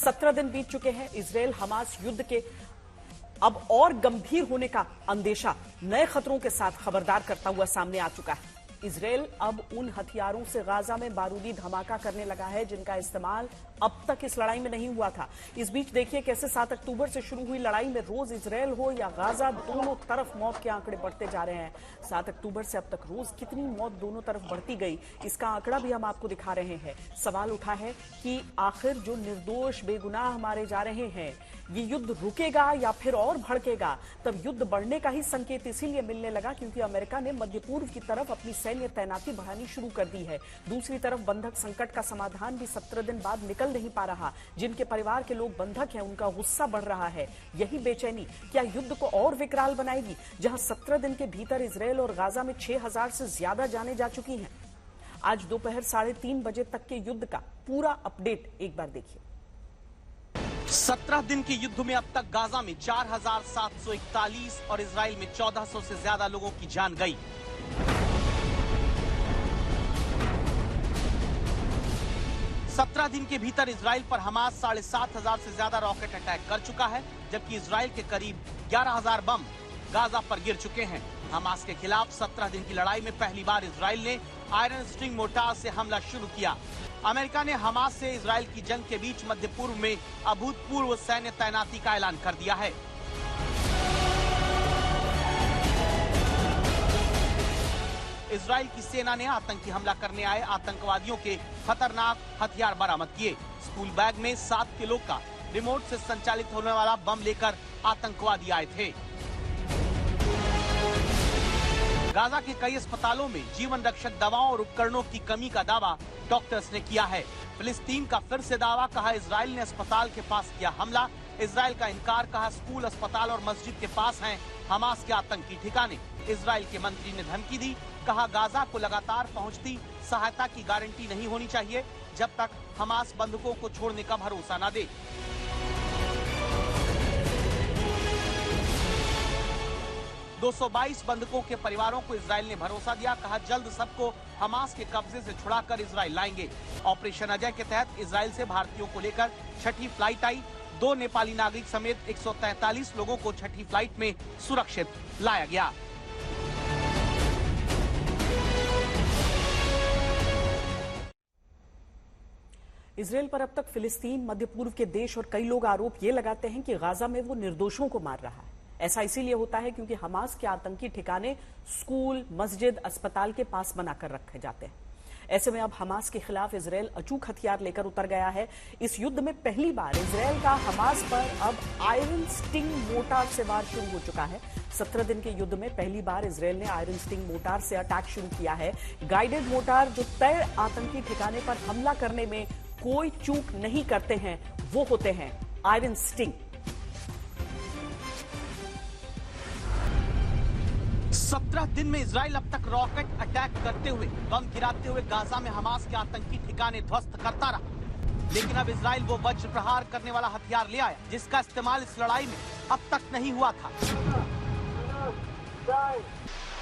17 दिन बीत चुके हैं। इजरायल हमास युद्ध के अब और गंभीर होने का अंदेशा नए खतरों के साथ खबरदार करता हुआ सामने आ चुका है। इजरायल अब उन हथियारों से गाजा में बारूदी धमाका करने लगा है जिनका इस्तेमाल अब तक इस लड़ाई में नहीं हुआ था। इस बीच देखिए कैसे 7 अक्टूबर से शुरू हुई लड़ाई में रोज इजरायल हो या गाजा, दोनों तरफ मौत के आंकड़े बढ़ते जा रहे हैं। 7 अक्टूबर से अब तक रोज कितनी मौत दोनों तरफ बढ़ती गई, इसका आंकड़ा भी हम आपको दिखा रहे हैं। सवाल उठा है कि आखिर जो निर्दोष बेगुनाह मारे जा रहे हैं, ये युद्ध रुकेगा या फिर और भड़केगा। तब युद्ध बढ़ने का ही संकेत इसीलिए मिलने लगा क्योंकि अमेरिका ने मध्य पूर्व की तरफ अपनी सैन्य तैनाती बढ़ानी शुरू कर दी है। दूसरी तरफ बंधक संकट का समाधान भी 17 दिन बाद निकल नहीं पा रहा। जिनके परिवार के लोग बंधक हैं उनका गुस्सा बढ़ रहा है। यही बेचैनी क्या युद्ध को और विकराल बनाएगी, जहां 17 दिन के भीतर इजरायल और गाजा में 6000 से ज्यादा जानें जा चुकी हैं। आज दोपहर 3:30 बजे तक के युद्ध का पूरा अपडेट एक बार देखिए। 17 दिन के युद्ध में अब तक गाजा में 4741 और इजराइल में 1400 से ज्यादा लोगों की जान गई। सत्रह दिन के भीतर इजराइल पर हमास 7500 से ज्यादा रॉकेट अटैक कर चुका है, जबकि इजराइल के करीब 11000 बम गाजा पर गिर चुके हैं। हमास के खिलाफ 17 दिन की लड़ाई में पहली बार इजराइल ने आयरन स्ट्रिंग मोर्टार से हमला शुरू किया। अमेरिका ने हमास से इजराइल की जंग के बीच मध्य पूर्व में अभूतपूर्व सैन्य तैनाती का ऐलान कर दिया है। इजराइल की सेना ने आतंकी हमला करने आए आतंकवादियों के खतरनाक हथियार बरामद किए। स्कूल बैग में 7 किलो का रिमोट से संचालित होने वाला बम लेकर आतंकवादी आए थे। गाजा के कई अस्पतालों में जीवन रक्षक दवाओं और उपकरणों की कमी का दावा डॉक्टर्स ने किया है। फिलिस्तीन का फिर से दावा, कहा इजराइल ने अस्पताल के पास किया हमला। इजराइल का इनकार, कहा स्कूल, अस्पताल और मस्जिद के पास हैं हमास के आतंकी ठिकाने। इजराइल के मंत्री ने धमकी दी, कहा गाजा को लगातार पहुंचती सहायता की गारंटी नहीं होनी चाहिए जब तक हमास बंधकों को छोड़ने का भरोसा न दे। दो 222 बंधकों के परिवारों को इजराइल ने भरोसा दिया, कहा जल्द सबको हमास के कब्जे से छुड़ाकर इजराइल लाएंगे। ऑपरेशन अजय के तहत इजराइल से भारतीयों को लेकर छठी फ्लाइट आई। 2 नेपाली नागरिक समेत 143 लोगों को छठी फ्लाइट में सुरक्षित लाया गया। इजरायल पर अब तक फिलिस्तीन, मध्य पूर्व के देश और कई लोग आरोप ये लगाते हैं कि गाजा में वो निर्दोषों को मार रहा है। ऐसा इसीलिए होता है क्योंकि हमास के आतंकी ठिकाने स्कूल, मस्जिद, अस्पताल के पास बनाकर रखे जाते हैं। ऐसे में अब हमास के खिलाफ इजरायल अचूक हथियार लेकर उतर गया है। इस युद्ध में पहली बार इजरायल का हमास पर अब आयरन स्टिंग मोर्टार से वार शुरू हो चुका है। 17 दिन के युद्ध में पहली बार इजरायल ने आयरन स्टिंग मोर्टार से अटैक शुरू किया है। गाइडेड मोर्टार जो तय आतंकी ठिकाने पर हमला करने में कोई चूक नहीं करते हैं, वो होते हैं आयरन स्टिंग। 17 दिन में इजराइल अब तक रॉकेट अटैक करते हुए, बम गिराते हुए गाजा में हमास के आतंकी ठिकाने ध्वस्त करता रहा। लेकिन अब इजराइल वो वज्र प्रहार करने वाला हथियार ले आया जिसका इस्तेमाल इस लड़ाई में अब तक नहीं हुआ था।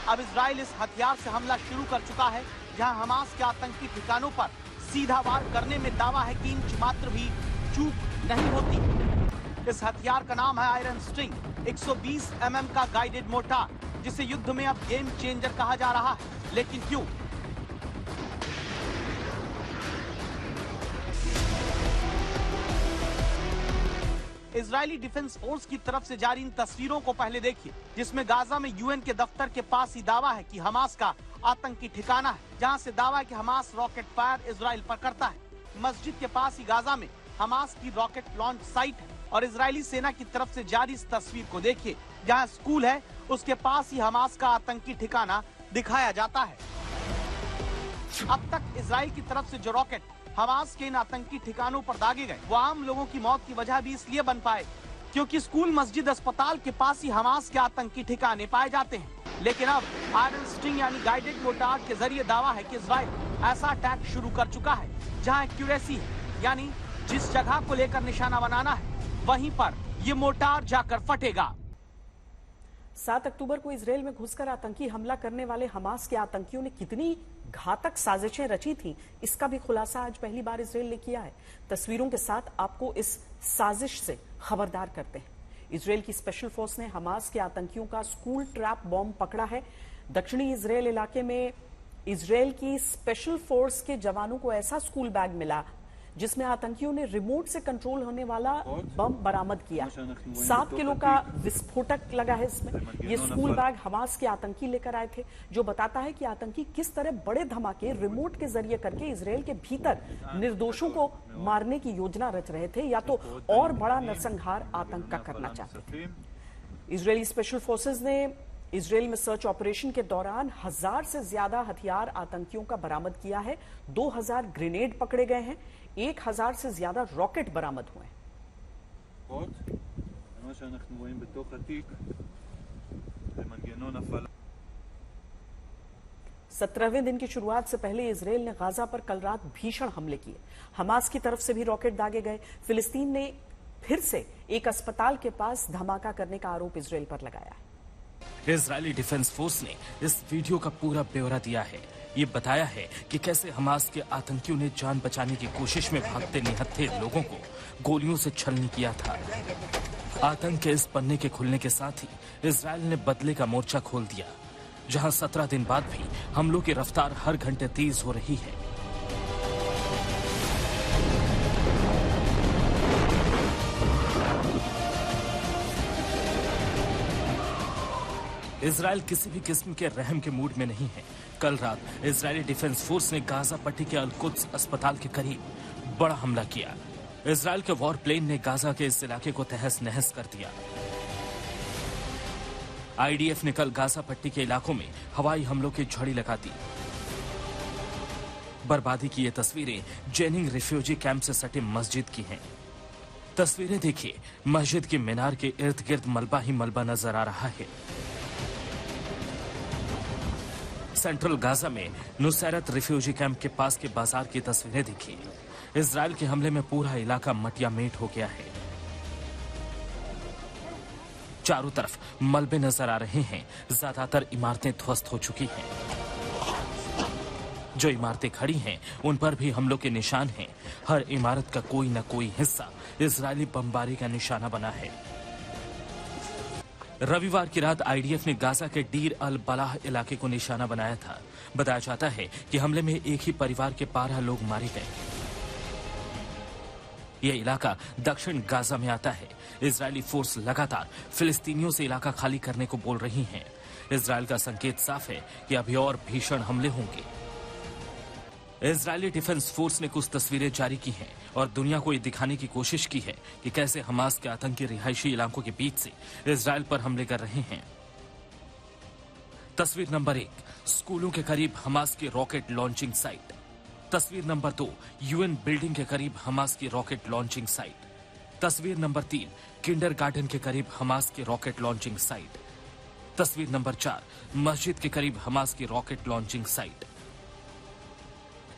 अब इजराइल इस हथियार से हमला शुरू कर चुका है, जहां हमास के आतंकी ठिकानों पर सीधा वार करने में दावा है कि इंच मात्र भी चूक नहीं होती। इस हथियार का नाम है आयरन स्ट्रिंग, 120 mm का गाइडेड मोर्टार, जिसे युद्ध में अब गेम चेंजर कहा जा रहा है। लेकिन क्यों? इजरायली डिफेंस फोर्स की तरफ से जारी इन तस्वीरों को पहले देखिए, जिसमें गाजा में यूएन के दफ्तर के पास ही दावा है कि हमास का आतंकी ठिकाना है, जहां से दावा है कि हमास रॉकेट फायर इजराइल पर करता है। मस्जिद के पास ही गाजा में हमास की रॉकेट लॉन्च साइट है। और इजरायली सेना की तरफ से जारी इस तस्वीर को देखिए, जहां स्कूल है उसके पास ही हमास का आतंकी ठिकाना दिखाया जाता है। अब तक इजराइल की तरफ से जो रॉकेट हमास के इन आतंकी ठिकानों पर दागे गए, वो आम लोगों की मौत की वजह भी इसलिए बन पाए क्योंकि स्कूल, मस्जिद, अस्पताल के पास ही हमास के आतंकी ठिकाने पाए जाते हैं। लेकिन अब आयरन स्ट्रिंग यानी गाइडेड मोर्टार के जरिए दावा है कि इजराइल ऐसा अटैक शुरू कर चुका है जहां एक्यूरेसी है, यानी जिस जगह को लेकर निशाना बनाना है वहीं पर ये मोर्टार जाकर फटेगा। 7 अक्टूबर को इजरायल में घुसकर आतंकी हमला करने वाले हमास के आतंकियों ने कितनी घातक साजिशें रची थीं, इसका भी खुलासा आज पहली बार इजरायल ने किया है। तस्वीरों के साथ आपको इस साजिश से खबरदार करते हैं। इजरायल की स्पेशल फोर्स ने हमास के आतंकियों का स्कूल ट्रैप बॉम्ब पकड़ा है। दक्षिणी इजरायल इलाके में इजरायल की स्पेशल फोर्स के जवानों को ऐसा स्कूल बैग मिला जिसमें आतंकियों ने रिमोट से कंट्रोल होने वाला बम बरामद किया। 7 किलो का विस्फोटक लगा है इसमें। ये स्कूल बैग हमास के आतंकी लेकर आए थे, जो बताता है कि आतंकी किस तरह बड़े धमाके रिमोट के जरिए करके इजरायल के भीतर निर्दोषों को मारने की योजना रच रहे थे, या तो और बड़ा नरसंहार आतंक का करना चाहते थे। इजरायली स्पेशल फोर्सेज ने इजरायल में सर्च ऑपरेशन के दौरान 1000 से ज्यादा हथियार आतंकियों का बरामद किया है। 2000 ग्रेनेड पकड़े गए हैं। 1000 से ज्यादा रॉकेट बरामद हुए हैं। 17वें दिन की शुरुआत से पहले इजरायल ने गाजा पर कल रात भीषण हमले किए। हमास की तरफ से भी रॉकेट दागे गए। फिलिस्तीन ने फिर से एक अस्पताल के पास धमाका करने का आरोप इजरायल पर लगाया है। इजरायली डिफेंस फोर्स ने इस वीडियो का पूरा ब्यौरा दिया है। ये बताया है कि कैसे हमास के आतंकियों ने जान बचाने की कोशिश में भागते निहत्थे लोगों को गोलियों से छलनी किया था। आतंक के इस पन्ने के खुलने के साथ ही इजरायल ने बदले का मोर्चा खोल दिया, जहां 17 दिन बाद भी हमलों की रफ्तार हर घंटे तेज हो रही है। इजरायल किसी भी किस्म के रहम के मूड में नहीं है। कल रात इजरायली डिफेंस फोर्स ने गाजा पट्टी के अल-कुद्स अस्पताल के करीब बड़ा हमला किया। इजरायल के वॉर प्लेन ने गाजा के इस इलाके को तहस नहस कर दिया। आईडीएफ ने कल गाजा पट्टी के इलाकों में हवाई हमलों की झड़ी लगा दी। बर्बादी की ये तस्वीरें जेनिंग रिफ्यूजी कैंप से सटे मस्जिद की हैं। तस्वीरें देखिए, मस्जिद की मीनार के इर्द गिर्द मलबा ही मलबा नजर आ रहा है। सेंट्रल गाजा में नुसैरत रिफ्यूजी कैंप के पास के बाजार की तस्वीरें देखिए। इजरायल के हमले में पूरा इलाका मटियामेट हो गया है। चारों तरफ मलबे नजर आ रहे हैं। ज्यादातर इमारतें ध्वस्त हो चुकी हैं। जो इमारतें खड़ी हैं उन पर भी हमलों के निशान हैं। हर इमारत का कोई न कोई हिस्सा इजरायली बमबारी का निशाना बना है। रविवार की रात आईडीएफ ने गाजा के डीर अल बलाह इलाके को निशाना बनाया था। बताया जाता है कि हमले में एक ही परिवार के 12 लोग मारे गए। यह इलाका दक्षिण गाजा में आता है। इजरायली फोर्स लगातार फिलिस्तीनियों से इलाका खाली करने को बोल रही हैं। इजरायल का संकेत साफ है कि अभी और भीषण हमले होंगे। इजरायली डिफेंस फोर्स ने कुछ तस्वीरें जारी की हैं और दुनिया को ये दिखाने की कोशिश की है कि कैसे हमास के आतंकी रिहायशी इलाकों के बीच से इजरायल पर हमले कर रहे हैं। तस्वीर नंबर 1, स्कूलों के करीब हमास की रॉकेट लॉन्चिंग साइट। तस्वीर नंबर 2, यूएन बिल्डिंग के करीब हमास की रॉकेट लॉन्चिंग साइट। तस्वीर नंबर 3, किंडरगार्टन के करीब हमास की रॉकेट लॉन्चिंग साइट। तस्वीर नंबर 4, मस्जिद के करीब हमास की रॉकेट लॉन्चिंग साइट।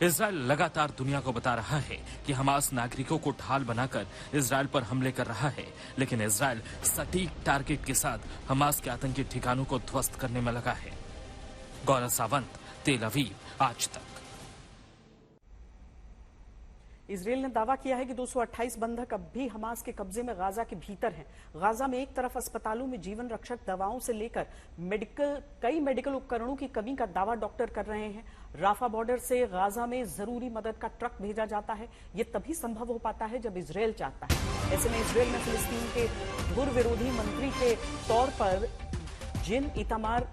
इजरायल लगातार दुनिया को बता रहा है कि हमास नागरिकों को ढाल बनाकर इजरायल पर हमले कर रहा है, लेकिन इजरायल सटीक टारगेट के साथ हमास के आतंकी ठिकानों को ध्वस्त करने में लगा है। गौरव सावंत, तेल अवीव, आज तक। इजरायल ने दावा किया है कि 228 बंधक अब भी हमास के कब्जे में गाजा के भीतर हैं। गाजा में एक तरफ अस्पतालों में जीवन रक्षक दवाओं से लेकर कई मेडिकल उपकरणों की कमी का दावा डॉक्टर कर रहे हैं। राफा बॉर्डर से गाजा में जरूरी मदद का ट्रक भेजा जाता है। ये तभी संभव हो पाता है जब इजरायल चाहता है। ऐसे में इजरायल में फिलिस्तीन के धुर विरोधी मंत्री के तौर पर जिन इतामार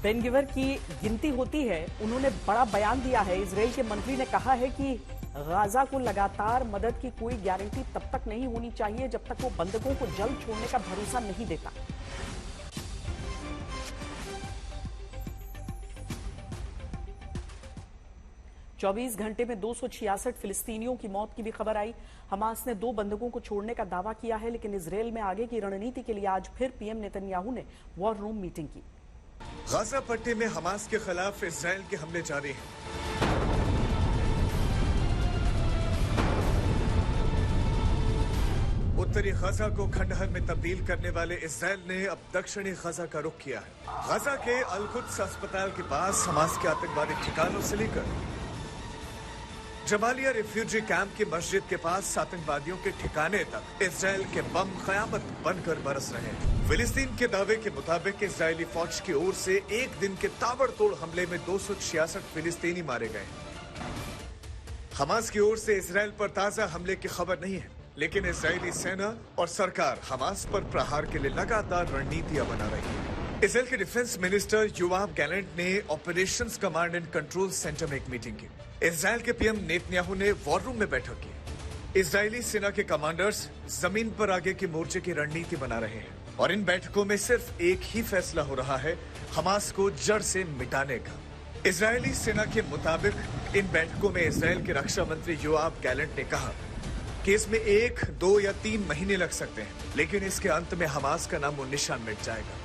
बेन-गिवर की गिनती होती है, उन्होंने बड़ा बयान दिया है। इजरायल के मंत्री ने कहा है कि गाजा को लगातार मदद की कोई गारंटी तब तक नहीं होनी चाहिए जब तक वो बंधकों को जल्द छोड़ने का भरोसा नहीं देता। चौबीस घंटे में 266 फिलिस्तीनियों की मौत की भी खबर आई। हमास ने 2 बंधकों को छोड़ने का दावा किया है, लेकिन इजरायल में आगे की रणनीति के लिए आज फिर पीएम नेतन्याहू ने वॉर रूम मीटिंग की। गाजा पट्टी में हमास के खिलाफ इजरायल के हमले जारी हैं। उत्तरी गजा को खंडहर में तब्दील करने वाले इजराइल ने अब दक्षिणी गजा का रुख किया है। गजा के अल-कुद्स अस्पताल के पास हमास के आतंकवादी ठिकानों से लेकर जबालिया रिफ्यूजी कैंप की मस्जिद के पास आतंकवादियों के ठिकाने तक इजराइल के बम कयामत बनकर बरस रहे हैं। फिलिस्तीन के दावे के मुताबिक इजरायली फौज की ओर से एक दिन के ताबड़तोड़ हमले में 266 फिलिस्तीनी मारे गए। हमास की ओर से इजराइल पर ताजा हमले की खबर नहीं है, लेकिन इजरायली सेना और सरकार हमास पर प्रहार के लिए लगातार रणनीतियां बना रही है। इजराइल के डिफेंस मिनिस्टर योआव गैलेंट ने operations command and control centre में एक मीटिंग की। इजराइल के पीएम नेतन्याहू ने वॉर रूम में बैठक की। इजरायली सेना के कमांडर्स जमीन पर आगे के मोर्चे की रणनीति बना रहे हैं और इन बैठकों में सिर्फ एक ही फैसला हो रहा है, हमास को जड़ से मिटाने का। इजरायली सेना के मुताबिक इन बैठकों में इजराइल के रक्षा मंत्री योआव गैलेंट ने कहा कि इसमें 1, 2 या 3 महीने लग सकते हैं, लेकिन इसके अंत में हमास का नामो निशान मिट जाएगा।